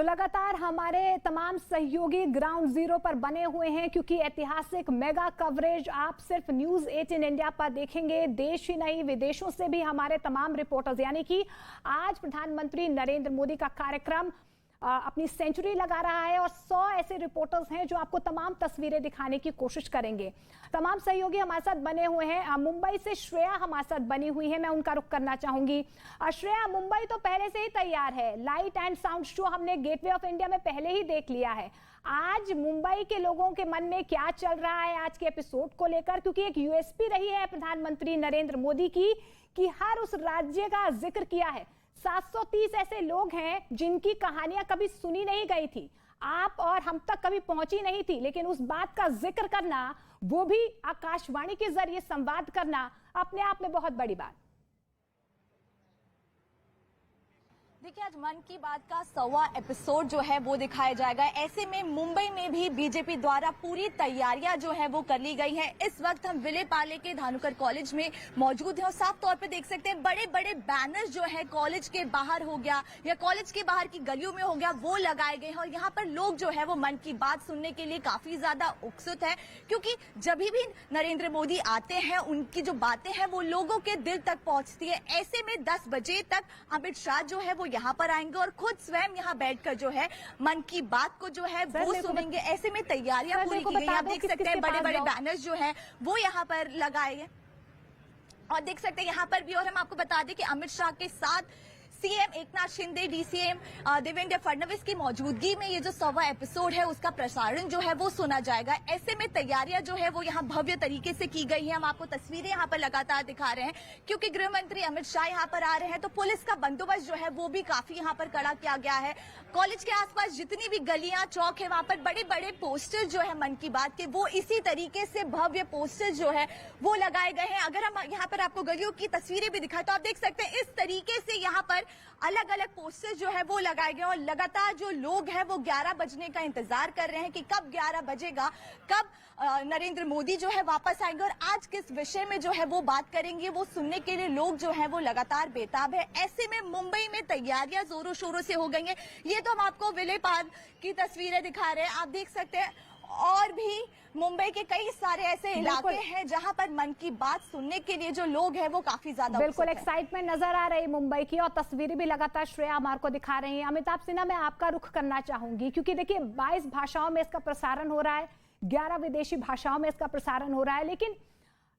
तो लगातार हमारे तमाम सहयोगी ग्राउंड जीरो पर बने हुए हैं, क्योंकि ऐतिहासिक मेगा कवरेज आप सिर्फ न्यूज 18 इंडिया पर देखेंगे। देश ही नहीं विदेशों से भी हमारे तमाम रिपोर्टर्स, यानी कि आज प्रधानमंत्री नरेंद्र मोदी का कार्यक्रम अपनी सेंचुरी लगा रहा है और 100 ऐसे रिपोर्टर्स हैं जो आपको तमाम तस्वीरें दिखाने की कोशिश करेंगे। तमाम सहयोगी हमारे साथ बने हुए हैं। मुंबई से श्रेया हमारे साथ बनी हुई है, मैं उनका रुख करना चाहूंगी। श्रेया, मुंबई तो पहले से ही तैयार है, लाइट एंड साउंड शो हमने गेटवे ऑफ इंडिया में पहले ही देख लिया है। आज मुंबई के लोगों के मन में क्या चल रहा है आज के एपिसोड को लेकर, क्योंकि एक यूएसपी रही है प्रधानमंत्री नरेंद्र मोदी की कि हर उस राज्य का जिक्र किया है। 730 ऐसे लोग हैं जिनकी कहानियां कभी सुनी नहीं गई थी, आप और हम तक कभी पहुंची नहीं थी, लेकिन उस बात का जिक्र करना, वो भी आकाशवाणी के जरिए संवाद करना, अपने आप में बहुत बड़ी बात। देखिए, आज मन की बात का 100वां एपिसोड जो है वो दिखाया जाएगा। ऐसे में मुंबई में भी बीजेपी द्वारा पूरी तैयारियां जो है वो कर ली गई हैं। इस वक्त हम विले पार्ले के धानुकर कॉलेज में मौजूद हैं और साफ तौर पे देख सकते हैं बड़े बड़े बैनर्स जो है कॉलेज के बाहर हो गया या कॉलेज के बाहर की गलियों में हो गया, वो लगाए गए हैं और यहाँ पर लोग जो है वो मन की बात सुनने के लिए काफी ज्यादा उत्सुक है, क्योंकि जब भी नरेंद्र मोदी आते हैं उनकी जो बातें हैं वो लोगों के दिल तक पहुंचती है। ऐसे में 10 बजे तक अमित शाह जो है वो यहाँ पर आएंगे और खुद स्वयं यहाँ बैठकर जो है मन की बात को जो है वो सुनेंगे। ऐसे में तैयारियां पूरी की गई हैं। आप देख सकते हैं बड़े बड़े बैनर्स जो है वो यहाँ पर लगाए गए और देख सकते हैं यहाँ पर भी। और हम आपको बता दें कि अमित शाह के साथ सीएम एकनाथ शिंदे, डीसीएम देवेंद्र फडणवीस की मौजूदगी में ये जो 100वां एपिसोड है उसका प्रसारण जो है वो सुना जाएगा। ऐसे में तैयारियां जो है वो यहाँ भव्य तरीके से की गई हैं। हम आपको तस्वीरें यहाँ पर लगातार दिखा रहे हैं, क्योंकि गृह मंत्री अमित शाह यहाँ पर आ रहे हैं तो पुलिस का बंदोबस्त जो है वो भी काफी यहाँ पर कड़ा किया गया है। कॉलेज के आसपास जितनी भी गलियां चौक है वहां पर बड़े बड़े पोस्टर जो है मन की बात के, वो इसी तरीके से भव्य पोस्टर जो है वो लगाए गए हैं। अगर हम यहाँ पर आपको गलियों की तस्वीरें भी दिखाएं तो आप देख सकते हैं इस तरीके से यहाँ पर अलग अलग पोस्टर जो है वो लगाए गए और लगातार जो लोग हैं वो 11 बजने का इंतजार कर रहे हैं कि कब 11 बजेगा, कब नरेंद्र मोदी जो है वापस आएंगे और आज किस विषय में जो है वो बात करेंगे, वो सुनने के लिए लोग जो है वो लगातार बेताब है। ऐसे में मुंबई में तैयारियां जोरों शोरों से हो गई हैं। ये तो हम आपको विले पार्ले की तस्वीरें दिखा रहे हैं, आप देख सकते हैं और भी मुंबई के कई सारे ऐसे इलाके हैं जहां पर मन की बात सुनने के लिए जो लोग हैं वो काफी ज्यादा बिल्कुल एक्साइटमेंट नजर आ रही है मुंबई की, और तस्वीरें भी लगातार श्रेया हमारे को दिखा रही हैं। अमिताभ सिन्हा, मैं आपका रुख करना चाहूंगी, क्योंकि देखिए 22 भाषाओं में इसका प्रसारण हो रहा है, 11 विदेशी भाषाओं में इसका प्रसारण हो रहा है, लेकिन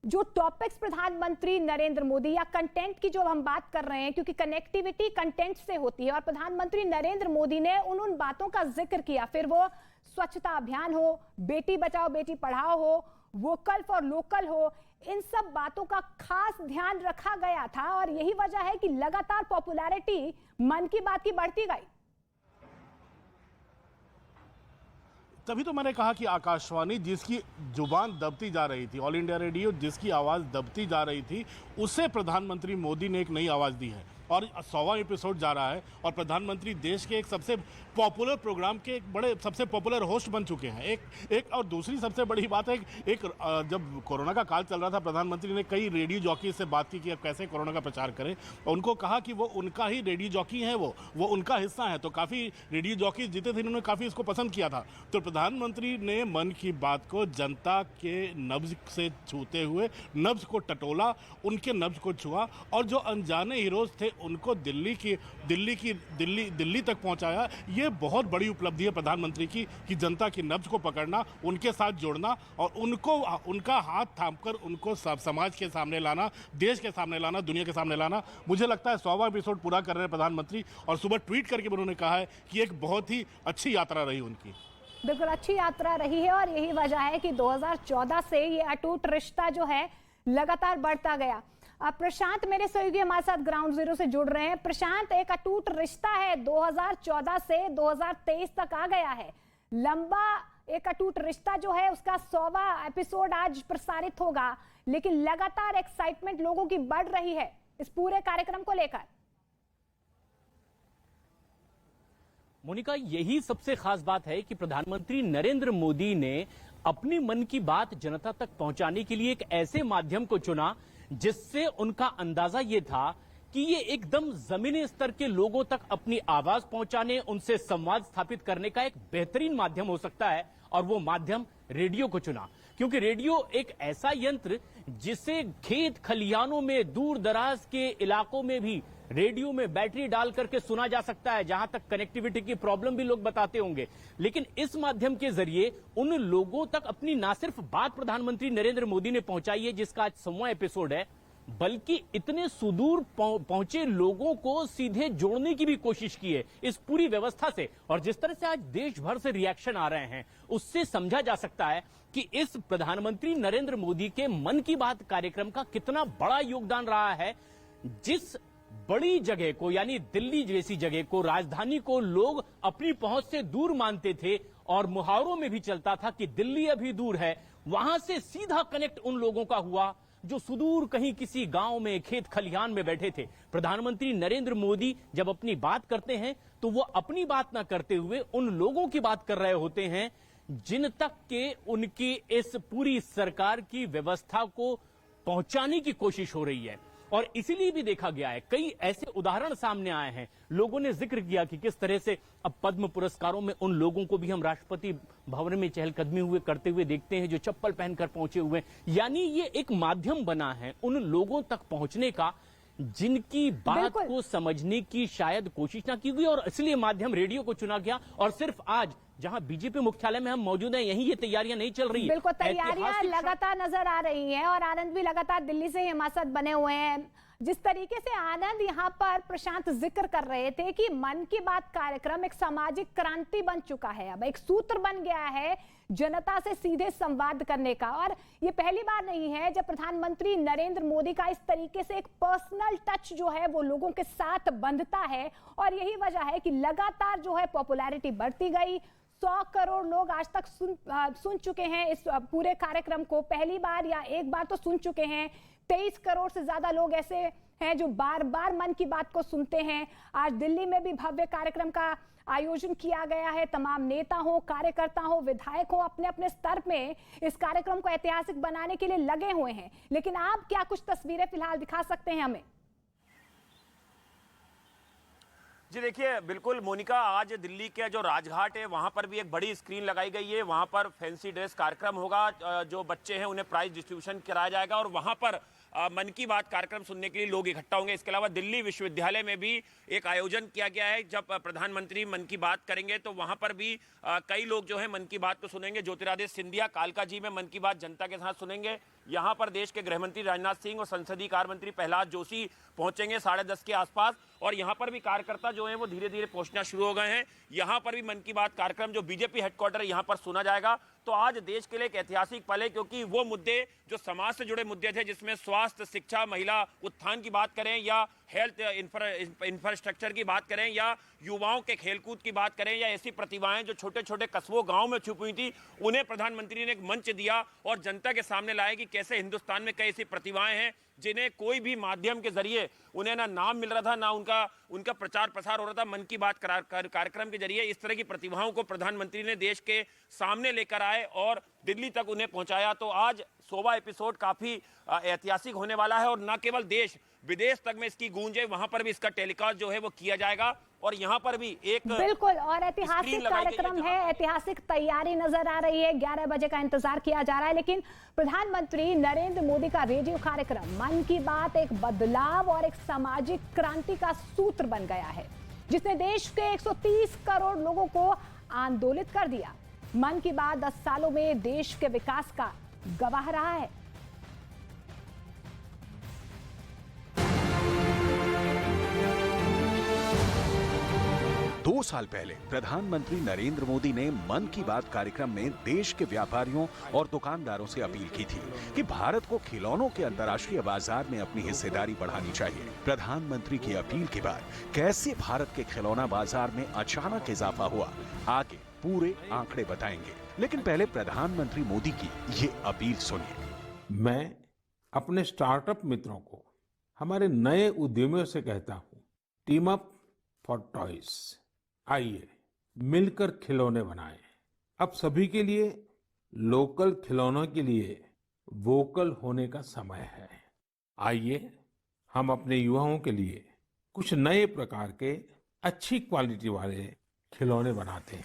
जो टॉपिक्स प्रधानमंत्री नरेंद्र मोदी या कंटेंट की जो हम बात कर रहे हैं, क्योंकि कनेक्टिविटी कंटेंट से होती है और प्रधानमंत्री नरेंद्र मोदी ने उन बातों का जिक्र किया, फिर वो स्वच्छता अभियान हो, बेटी बचाओ बेटी पढ़ाओ हो, वोकल फॉर लोकल हो, इन सब बातों का खास ध्यान रखा गया था और यही वजह है कि लगातार पॉपुलैरिटी मन की बात की बढ़ती गई। तभी तो मैंने कहा कि आकाशवाणी जिसकी जुबान दबती जा रही थी, ऑल इंडिया रेडियो जिसकी आवाज़ दबती जा रही थी, उसे प्रधानमंत्री मोदी ने एक नई आवाज़ दी है और 100वां एपिसोड जा रहा है और प्रधानमंत्री देश के एक सबसे पॉपुलर प्रोग्राम के एक बड़े सबसे पॉपुलर होस्ट बन चुके हैं। एक और दूसरी सबसे बड़ी बात है, जब कोरोना का काल चल रहा था, प्रधानमंत्री ने कई रेडियो जॉकी से बात की कि अब कैसे कोरोना का प्रचार करें और उनको कहा कि वो उनका ही रेडियो जॉकी है, वो उनका हिस्सा है। तो काफ़ी रेडियो जॉकी जितने थे उन्होंने काफ़ी इसको पसंद किया था। तो प्रधानमंत्री ने मन की बात को जनता के नब्ज से छूते हुए नब्ज को टटोला, उनके नब्ज को छुआ और जो अनजाने हीरोज थे उनको दिल्ली तक पहुंचाया। ये बहुत बड़ी उपलब्धि है प्रधानमंत्री की कि जनता की नब्ज को पकड़ना, उनके साथ जोड़ना और उनका हाथ थामकर उनको समाज के सामने लाना, देश के सामने लाना, दुनिया के सामने लाना। मुझे लगता है 100वां एपिसोड पूरा कर रहे हैं प्रधानमंत्री और सुबह ट्वीट करके उन्होंने कहा है कि एक बहुत ही अच्छी यात्रा रही उनकी। बिल्कुल अच्छी यात्रा रही है और यही वजह है कि 2014 से ये अटूट रिश्ता जो है लगातार बढ़ता गया। अब प्रशांत मेरे सहयोगी हमारे साथ ग्राउंड जीरो से जुड़ रहे हैं। प्रशांत, एक अटूट रिश्ता है, 2014 से 2023 तक आ गया है, लंबा एक अटूट रिश्ता जो है उसका 100वां एपिसोड आज प्रसारित होगा, लेकिन लगातार एक्साइटमेंट लोगों की बढ़ रही है इस पूरे कार्यक्रम को लेकर। मोनिका, यही सबसे खास बात है कि प्रधानमंत्री नरेंद्र मोदी ने अपनी मन की बात जनता तक पहुंचाने के लिए एक ऐसे माध्यम को चुना जिससे उनका अंदाजा ये था कि ये एकदम जमीनी स्तर के लोगों तक अपनी आवाज पहुंचाने, उनसे संवाद स्थापित करने का एक बेहतरीन माध्यम हो सकता है, और वो माध्यम रेडियो को चुना। क्योंकि रेडियो एक ऐसा यंत्र जिसे खेत खलिहानों में, दूर दराज के इलाकों में भी रेडियो में बैटरी डाल करके सुना जा सकता है, जहां तक कनेक्टिविटी की प्रॉब्लम भी लोग बताते होंगे। लेकिन इस माध्यम के जरिए उन लोगों तक अपनी ना सिर्फ बात प्रधानमंत्री नरेंद्र मोदी ने पहुंचाई है, जिसका आज 100वां एपिसोड है, बल्कि इतने सुदूर पहुंचे लोगों को सीधे जोड़ने की भी कोशिश की है इस पूरी व्यवस्था से। और जिस तरह से आज देश भर से रिएक्शन आ रहे हैं, उससे समझा जा सकता है कि इस प्रधानमंत्री नरेंद्र मोदी के मन की बात कार्यक्रम का कितना बड़ा योगदान रहा है। जिस बड़ी जगह को, यानी दिल्ली जैसी जगह को, राजधानी को लोग अपनी पहुंच से दूर मानते थे और मुहावरों में भी चलता था कि दिल्ली अभी दूर है, वहां से सीधा कनेक्ट उन लोगों का हुआ जो सुदूर कहीं किसी गांव में, खेत खलिहान में बैठे थे। प्रधानमंत्री नरेंद्र मोदी जब अपनी बात करते हैं तो वो अपनी बात ना करते हुए उन लोगों की बात कर रहे होते हैं जिन तक के उनकी इस पूरी सरकार की व्यवस्था को पहुंचाने की कोशिश हो रही है। और इसीलिए भी देखा गया है, कई ऐसे उदाहरण सामने आए हैं। लोगों ने जिक्र किया कि किस तरह से अब पद्म पुरस्कारों में उन लोगों को भी हम राष्ट्रपति भवन में चहलकदमी हुए करते हुए देखते हैं जो चप्पल पहनकर पहुंचे हुए हैं। यानी ये एक माध्यम बना है उन लोगों तक पहुंचने का जिनकी बात को समझने की शायद कोशिश ना की गई, और इसलिए माध्यम रेडियो को चुना गया। और सिर्फ आज जहां बीजेपी मुख्यालय में हम मौजूद हैं, यहीं ये तैयारियां नहीं चल रही है। बिल्कुल, तैयारियां लगातार नजर आ रही हैं और आनंद भी लगातार दिल्ली से हिमासत बने हुए हैं। जिस तरीके से आनंद यहाँ पर प्रशांत जिक्र कर रहे थे कि मन की बात कार्यक्रम एक सामाजिक क्रांति बन चुका है, अब एक सूत्र बन गया है जनता से सीधे संवाद करने का। और ये पहली बार नहीं है जब प्रधानमंत्री नरेंद्र मोदी का इस तरीके से एक पर्सनल टच जो है वो लोगों के साथ बंधता है। और यही वजह है कि लगातार जो है पॉपुलैरिटी बढ़ती गई। 100 करोड़ लोग आज तक सुन चुके हैं इस पूरे कार्यक्रम को, पहली बार या एक बार तो सुन चुके हैं। 23 करोड़ से ज्यादा लोग ऐसे हैं जो बार बार मन की बात को सुनते हैं। आज दिल्ली में भी भव्य कार्यक्रम का आयोजन किया गया है। तमाम नेता हो, कार्यकर्ता हो, विधायक हो, अपने अपने स्तर में इस कार्यक्रम को ऐतिहासिक बनाने के लिए लगे हुए हैं। लेकिन आप क्या कुछ तस्वीरें फिलहाल दिखा सकते हैं हमें? जी देखिए, बिल्कुल मोनिका, आज दिल्ली के जो राजघाट है वहाँ पर भी एक बड़ी स्क्रीन लगाई गई है। वहाँ पर फैंसी ड्रेस कार्यक्रम होगा, जो बच्चे हैं उन्हें प्राइज डिस्ट्रीब्यूशन कराया जाएगा और वहाँ पर मन की बात कार्यक्रम सुनने के लिए लोग इकट्ठा होंगे। इसके अलावा दिल्ली विश्वविद्यालय में भी एक आयोजन किया गया है। जब प्रधानमंत्री मन की बात करेंगे तो वहाँ पर भी कई लोग जो है मन की बात को सुनेंगे। ज्योतिरादित्य सिंधिया कालका जी में मन की बात जनता के साथ सुनेंगे। यहाँ पर देश के गृहमंत्री राजनाथ सिंह और संसदीय कार्य मंत्री प्रहलाद जोशी पहुंचेंगे 10:30 के आसपास। और यहाँ पर भी कार्यकर्ता जो है वो धीरे धीरे पहुंचना शुरू हो गए हैं। यहाँ पर भी मन की बात कार्यक्रम जो बीजेपी हेडक्वार्टर यहाँ पर सुना जाएगा। तो आज देश के लिए एक ऐतिहासिक पल है, क्योंकि वो मुद्दे जो समाज से जुड़े मुद्दे थे, जिसमें स्वास्थ्य, शिक्षा, महिला उत्थान की बात करें या हेल्थ इंफ्रास्ट्रक्चर की बात करें या युवाओं के खेलकूद की बात करें या ऐसी प्रतिभाएं जो छोटे छोटे कस्बों गांव में छुपी हुई थी, उन्हें प्रधानमंत्री ने एक मंच दिया और जनता के सामने लाया कि कैसे हिंदुस्तान में कई ऐसी प्रतिभाएं हैं जिन्हें कोई भी माध्यम के जरिए उन्हें ना नाम मिल रहा था, ना उनका प्रचार प्रसार हो रहा था। मन की बात कार्यक्रम के जरिए इस तरह की प्रतिभाओं को प्रधानमंत्री ने देश के सामने लेकर आए और दिल्ली तक उन्हें पहुंचाया। तो आज 100वां एपिसोड काफी ऐतिहासिक होने वाला है और न केवल देश विदेश तक में इसकी गूंज है, वहां पर भी इसका टेलीकास्ट जो है वो किया जाएगा। और यहाँ पर भी एक बिल्कुल और ऐतिहासिक कार्यक्रम है, ऐतिहासिक तैयारी नजर आ रही है। 11 बजे का इंतजार किया जा रहा है, लेकिन प्रधानमंत्री नरेंद्र मोदी का रेडियो कार्यक्रम मन की बात एक बदलाव और एक सामाजिक क्रांति का सूत्र बन गया है, जिसने देश के 130 करोड़ लोगों को आंदोलित कर दिया। मन की बात 10 सालों में देश के विकास का गवाह रहा है। दो साल पहले प्रधानमंत्री नरेंद्र मोदी ने मन की बात कार्यक्रम में देश के व्यापारियों और दुकानदारों से अपील की थी कि भारत को खिलौनों के अंतर्राष्ट्रीय बाजार में अपनी हिस्सेदारी बढ़ानी चाहिए। प्रधानमंत्री की अपील के बाद कैसे भारत के खिलौना बाजार में अचानक इजाफा हुआ, आगे पूरे आंकड़े बताएंगे। लेकिन पहले प्रधानमंत्री मोदी की ये अपील सुनिए। मैं अपने स्टार्टअप मित्रों को, हमारे नए उद्यमियों से कहता हूँ, टीम अप फॉर टॉयज। आइए मिलकर खिलौने बनाएं। अब सभी के लिए लोकल खिलौनों के लिए वोकल होने का समय है। आइए हम अपने युवाओं के लिए कुछ नए प्रकार के अच्छी क्वालिटी वाले खिलौने बनाते हैं।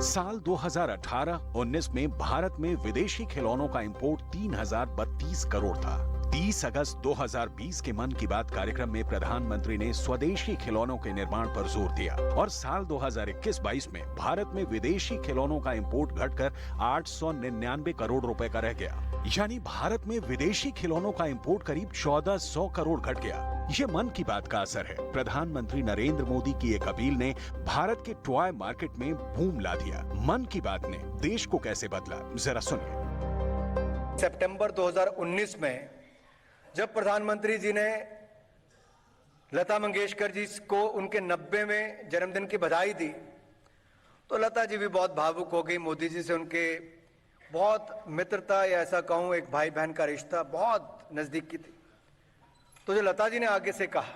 साल 2018-19 में भारत में विदेशी खिलौनों का इंपोर्ट 3032 करोड़ था। 30 अगस्त 2020 के मन की बात कार्यक्रम में प्रधानमंत्री ने स्वदेशी खिलौनों के निर्माण पर जोर दिया और साल 2021-22 में भारत में विदेशी खिलौनों का इंपोर्ट घटकर 899 करोड़ रुपए का रह गया। यानी भारत में विदेशी खिलौनों का इंपोर्ट करीब 1400 करोड़ घट गया। ये मन की बात का असर है। प्रधानमंत्री नरेंद्र मोदी की एक अपील ने भारत के टॉय मार्केट में बूम ला दिया। मन की बात ने देश को कैसे बदला, जरा सुनिए। सितंबर 2019 में जब प्रधानमंत्री जी ने लता मंगेशकर जी को उनके 90वें जन्मदिन की बधाई दी तो लता जी भी बहुत भावुक हो गई। मोदी जी से उनके बहुत मित्रता या ऐसा कहूं एक भाई बहन का रिश्ता बहुत नजदीक की थी। तो जो लता जी ने आगे से कहा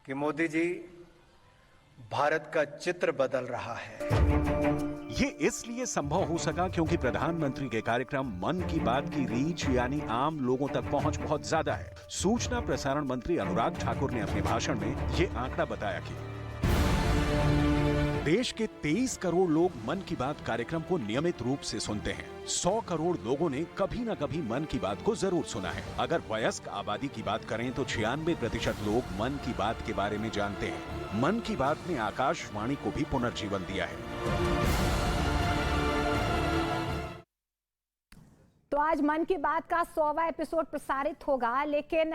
कि मोदी जी भारत का चित्र बदल रहा है। ये इसलिए संभव हो सका क्योंकि प्रधानमंत्री के कार्यक्रम मन की बात की रीच यानी आम लोगों तक पहुंच बहुत ज्यादा है। सूचना प्रसारण मंत्री अनुराग ठाकुर ने अपने भाषण में ये आंकड़ा बताया कि देश के 23 करोड़ लोग मन की बात कार्यक्रम को नियमित रूप से सुनते हैं। 100 करोड़ लोगों ने कभी न कभी मन की बात को जरूर सुना है। अगर वयस्क आबादी की बात करें तो 96% लोग मन की बात के बारे में जानते हैं। मन की बात ने आकाशवाणी को भी पुनर्जीवन दिया है। तो आज मन की बात का 100वां एपिसोड प्रसारित होगा, लेकिन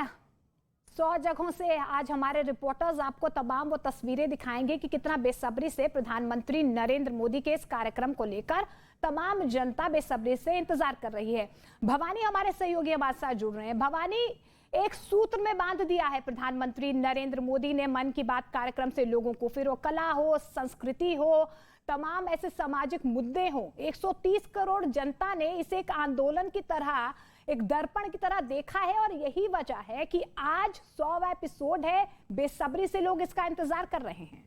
100 जगहों से आज हमारे रिपोर्टर्स आपको तमाम वो तस्वीरें दिखाएंगे कि कितना बेसब्री से प्रधानमंत्री नरेंद्र मोदी के इस कार्यक्रम को लेकर तमाम जनता बेसब्री से इंतजार कर रही है। भवानी हमारे सहयोगी हमारे साथ जुड़ रहे हैं। भवानी, एक सूत्र में बांध दिया है प्रधानमंत्री नरेंद्र मोदी ने मन की बात कार्यक्रम से लोगों को, फिर वो कला हो, संस्कृति हो, तमाम ऐसे सामाजिक मुद्दे हो। 130 करोड़ जनता ने इसे एक आंदोलन की तरह, एक दर्पण की तरह देखा है और यही वजह है कि आज 100वां एपिसोड है। बेसब्री से लोग इसका इंतजार कर रहे हैं।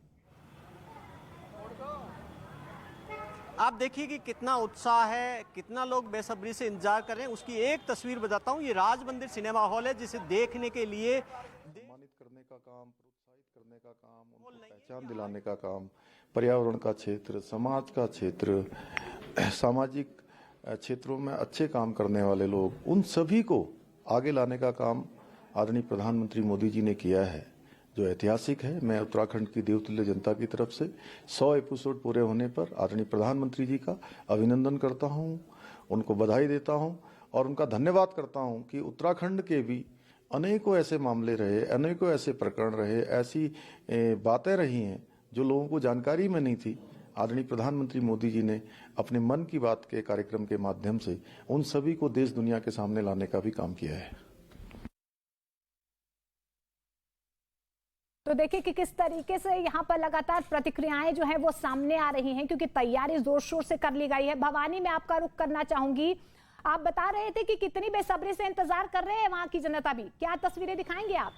आप देखिए कि कितना उत्साह है, कितना लोग बेसब्री से इंतजार कर रहे हैं। उसकी एक तस्वीर बताता हूं। ये राज मंदिर सिनेमा हॉल है जिसे देखने के लिए सम्मानित करने का काम, प्रोत्साहित करने का काम, उनको पहचान दिलाने का काम, पर्यावरण का क्षेत्र, समाज का क्षेत्र, सामाजिक क्षेत्रों में अच्छे काम करने वाले लोग, उन सभी को आगे लाने का काम आदरणीय प्रधानमंत्री मोदी जी ने किया है, जो ऐतिहासिक है। मैं उत्तराखंड की देवतुल्य जनता की तरफ से 100 एपिसोड पूरे होने पर आदरणीय प्रधानमंत्री जी का अभिनंदन करता हूं, उनको बधाई देता हूं और उनका धन्यवाद करता हूं कि उत्तराखंड के भी अनेकों ऐसे मामले रहे, अनेकों ऐसे प्रकरण रहे, ऐसी बातें रही हैं जो लोगों को जानकारी में नहीं थी। आदरणीय प्रधानमंत्री मोदी जी ने अपने मन की बात के कार्यक्रम के माध्यम से उन सभी को देश दुनिया के सामने लाने का भी काम किया है। तो देखिए कि किस तरीके से यहाँ पर लगातार प्रतिक्रियाएं जो है वो सामने आ रही हैं, क्योंकि तैयारी जोर शोर से कर ली गई है। भवानी, मैं आपका रुख करना चाहूंगी। आप बता रहे थे कि कितनी बेसब्री से इंतजार कर रहे हैं वहां की जनता भी। क्या तस्वीरें दिखाएंगे आप?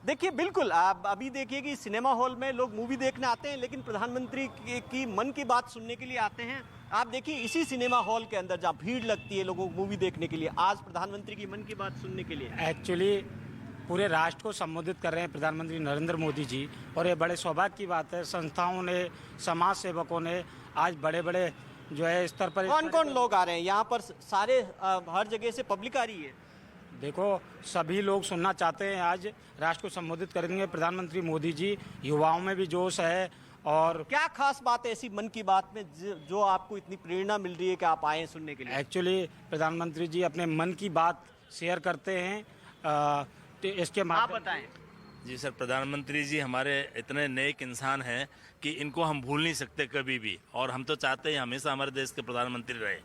देखिए, बिल्कुल। आप अभी देखिए कि सिनेमा हॉल में लोग मूवी देखने आते हैं, लेकिन प्रधानमंत्री की मन की बात सुनने के लिए आते हैं। आप देखिए इसी सिनेमा हॉल के अंदर जहाँ भीड़ लगती है लोगों को मूवी देखने के लिए, आज प्रधानमंत्री की मन की बात सुनने के लिए एक्चुअली पूरे राष्ट्र को संबोधित कर रहे हैं प्रधानमंत्री नरेंद्र मोदी जी, और ये बड़े सौभाग्य की बात है। संस्थाओं ने, समाज सेवकों ने, आज बड़े बड़े जो है स्तर पर कौन कौन लोग आ रहे हैं यहाँ पर? सारे हर जगह से पब्लिक आ रही है। देखो, सभी लोग सुनना चाहते हैं। आज राष्ट्र को संबोधित करेंगे प्रधानमंत्री मोदी जी। युवाओं में भी जोश है। और क्या खास बात है ऐसी मन की बात में जो आपको इतनी प्रेरणा मिल रही है कि आप आए सुनने के लिए? एक्चुअली प्रधानमंत्री जी अपने मन की बात शेयर करते हैं। तो इसके आप बताएं। जी सर, प्रधानमंत्री जी हमारे इतने नेक इंसान हैं कि इनको हम भूल नहीं सकते कभी भी, और हम तो चाहते हैं हमेशा हमारे देश के प्रधानमंत्री रहे।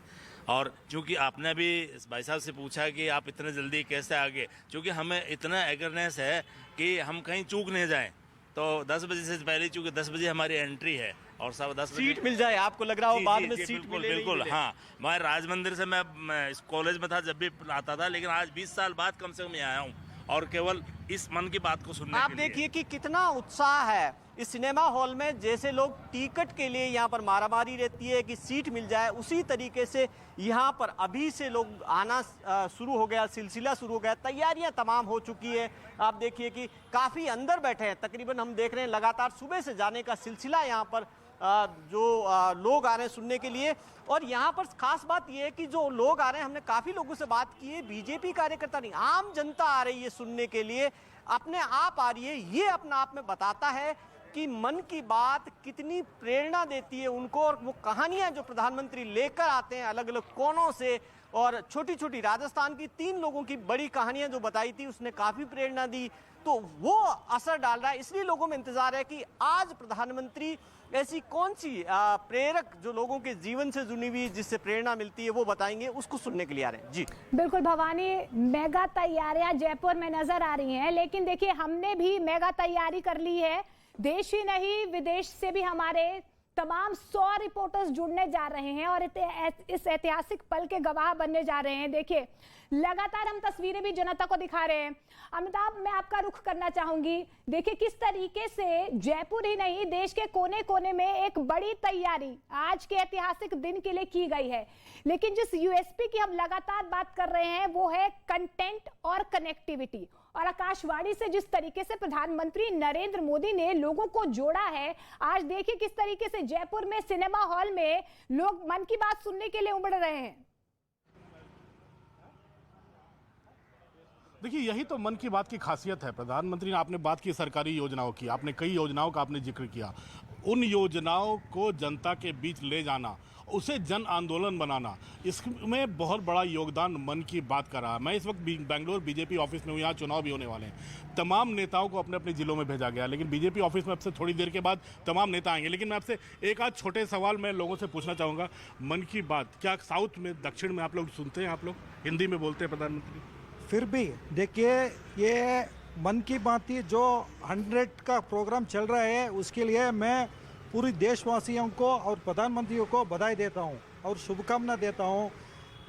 और चूंकि आपने भी भाई साहब से पूछा कि आप इतने जल्दी कैसे आगे, चूंकि हमें इतना एगरनेस है कि हम कहीं चूक नहीं जाएं, तो 10 बजे से पहले, चूंकि 10 बजे हमारी एंट्री है और 10:15 सीट मिल जाए, आपको लग रहा हो बाद में सीट मिले? बिल्कुल। हाँ, मैं राज मंदिर से मैं इस कॉलेज में था जब भी आता था, लेकिन आज 20 साल बाद कम से कम यहाँ आया हूँ और केवल इस मन की बात को सुनने आप के लिए। देखिए कि कितना उत्साह है इस सिनेमा हॉल में। जैसे लोग टिकट के लिए यहाँ पर मारामारी रहती है कि सीट मिल जाए, उसी तरीके से यहाँ पर अभी से लोग आना शुरू हो गया, सिलसिला शुरू हो गया, तैयारियां तमाम हो चुकी है। आप देखिए कि काफ़ी अंदर बैठे हैं, तकरीबन हम देख रहे हैं लगातार सुबह से जाने का सिलसिला यहाँ पर जो लोग आ रहे हैं सुनने के लिए। और यहाँ पर खास बात यह है कि जो लोग आ रहे हैं, हमने काफ़ी लोगों से बात की है, बीजेपी कार्यकर्ता नहीं, आम जनता आ रही है सुनने के लिए, अपने आप आ रही है। ये अपने आप में बताता है कि मन की बात कितनी प्रेरणा देती है उनको, और वो कहानियां जो प्रधानमंत्री लेकर आते हैं अलग अलग कोनों से, और छोटी छोटी राजस्थान की 3 लोगों की बड़ी कहानियां जो बताई थी उसने काफ़ी प्रेरणा दी, तो वो असर डाल रहा है। इसलिए लोगों में इंतजार है कि आज प्रधानमंत्री ऐसी कौन सी प्रेरक जो लोगों के जीवन से जुड़ी हुई जिससे प्रेरणा मिलती है वो बताएंगे, उसको सुनने के लिए आ रहे हैं। जी बिल्कुल भवानी, मेगा तैयारियां जयपुर में नजर आ रही हैं, लेकिन देखिए हमने भी मेगा तैयारी कर ली है। देश ही नहीं विदेश से भी हमारे तमाम 100 रिपोर्टर्स जुड़ने जा रहे हैं और इस ऐतिहासिक पल के गवाह बनने जा रहे हैं। देखिए लगातार हम तस्वीरें भी जनता को दिखा रहे हैं। अमिताभ, मैं आपका रुख करना चाहूंगी, देखिए किस तरीके से जयपुर ही नहीं देश के कोने कोने में एक बड़ी तैयारी आज के ऐतिहासिक दिन के लिए की गई है। लेकिन जिस यूएसपी की हम लगातार बात कर रहे हैं वो है कंटेंट और कनेक्टिविटी। और आकाशवाणी से जिस तरीके से प्रधानमंत्री नरेंद्र मोदी ने लोगों को जोड़ा है, आज देखिए किस तरीके से जयपुर में सिनेमा हॉल में लोग मन की बात सुनने के लिए उमड़ रहे हैं। देखिए यही तो मन की बात की खासियत है। प्रधानमंत्री ने, आपने बात की सरकारी योजनाओं की, आपने कई योजनाओं का आपने जिक्र किया, उन योजनाओं को जनता के बीच ले जाना, उसे जन आंदोलन बनाना, इसमें बहुत बड़ा योगदान मन की बात का रहा। मैं इस वक्त बेंगलोर बीजेपी ऑफिस में हूँ, यहाँ चुनाव भी होने वाले हैं। तमाम नेताओं को अपने अपने जिलों में भेजा गया, लेकिन बीजेपी ऑफिस में अब से थोड़ी देर के बाद तमाम नेता आएंगे। लेकिन मैं आपसे एक आध छोटे सवाल मैं लोगों से पूछना चाहूँगा। मन की बात क्या साउथ में, दक्षिण में आप लोग सुनते हैं? आप लोग हिंदी में बोलते हैं प्रधानमंत्री? फिर भी देखिए ये मन की बात ही जो 100 का प्रोग्राम चल रहा है, उसके लिए मैं पूरी देशवासियों को और प्रधानमंत्रियों को बधाई देता हूं और शुभकामना देता हूं।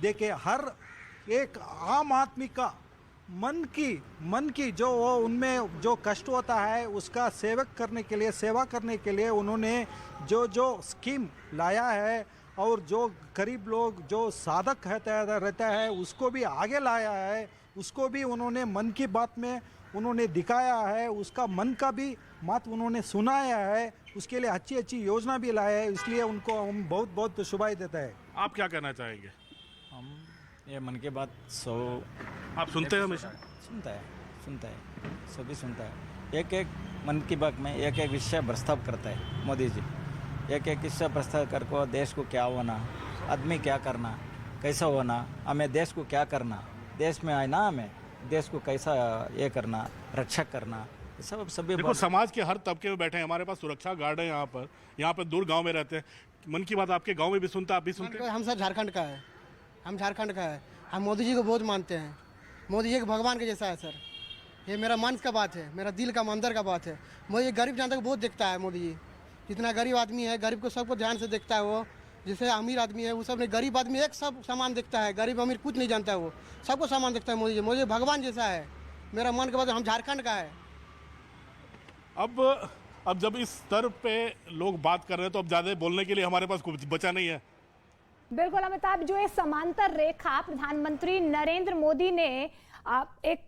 देखिए हर एक आम आदमी का मन की जो वो उनमें जो कष्ट होता है उसका सेवा करने के लिए उन्होंने जो स्कीम लाया है, और जो गरीब लोग जो साधक रहता है उसको भी आगे लाया है, उसको भी उन्होंने मन की बात में उन्होंने दिखाया है, उसका मन का भी बात उन्होंने सुनाया है, उसके लिए अच्छी अच्छी योजना भी लाया है। इसलिए उनको हम बहुत बहुत शुभकामनाएं देते हैं। आप क्या कहना चाहेंगे? हम ये मन की बात आप सुनते हैं? हमेशा सुनता है सभी सुनता है। एक एक मन की बात में एक एक विषय प्रस्ताव करता है मोदी जी, एक एक विषय प्रस्ताव करके देश को क्या होना, आदमी क्या करना, कैसा होना, हमें देश को क्या करना, देश में आए ना हमें देश को कैसा ये करना, रक्षा करना, सब सभी। देखो समाज के हर तबके में बैठे हैं, हमारे पास सुरक्षा गार्ड है यहाँ पर दूर गांव में रहते हैं। मन की बात आपके गांव में भी सुनता, आप भी सुनते हैं? हम सर झारखंड का है, हम झारखंड का है, हम मोदी जी को बहुत मानते हैं। मोदी जी के भगवान के जैसा है सर। ये मेरा मन का बात है, मेरा दिल का मंदिर का बात है। मुझे गरीब जनता को बहुत देखता है मोदी जी, जितना गरीब आदमी है गरीब को सबको ध्यान से देखता है। वो जैसे अमीर आदमी है वो सब ने, गरीब आदमी एक सब सामान देखता है, गरीब अमीर कुछ नहीं जानता है, वो सबको सामान देखता है मोदी जी। मुझे भगवान जैसा है, मेरा मन का बात। हम झारखंड का है। अब जब इस स्तर पे लोग बात कर रहे हैं तो अब ज्यादा बोलने के लिए हमारे पास कुछ बचा नहीं है। बिल्कुल अमिताभ, जो एक समांतर रेखा प्रधानमंत्री नरेंद्र मोदी ने एक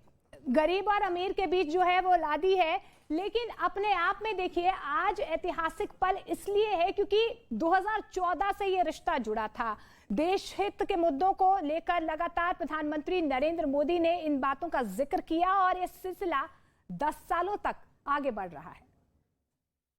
गरीब और अमीर के बीच जो है वो ला दी है, लेकिन अपने आप में देखिए आज ऐतिहासिक पल इसलिए है क्योंकि 2014 से ये रिश्ता जुड़ा था। देश हित के मुद्दों को लेकर लगातार प्रधानमंत्री नरेंद्र मोदी ने इन बातों का जिक्र किया और ये सिलसिला 10 सालों तक आगे बढ़ रहा है।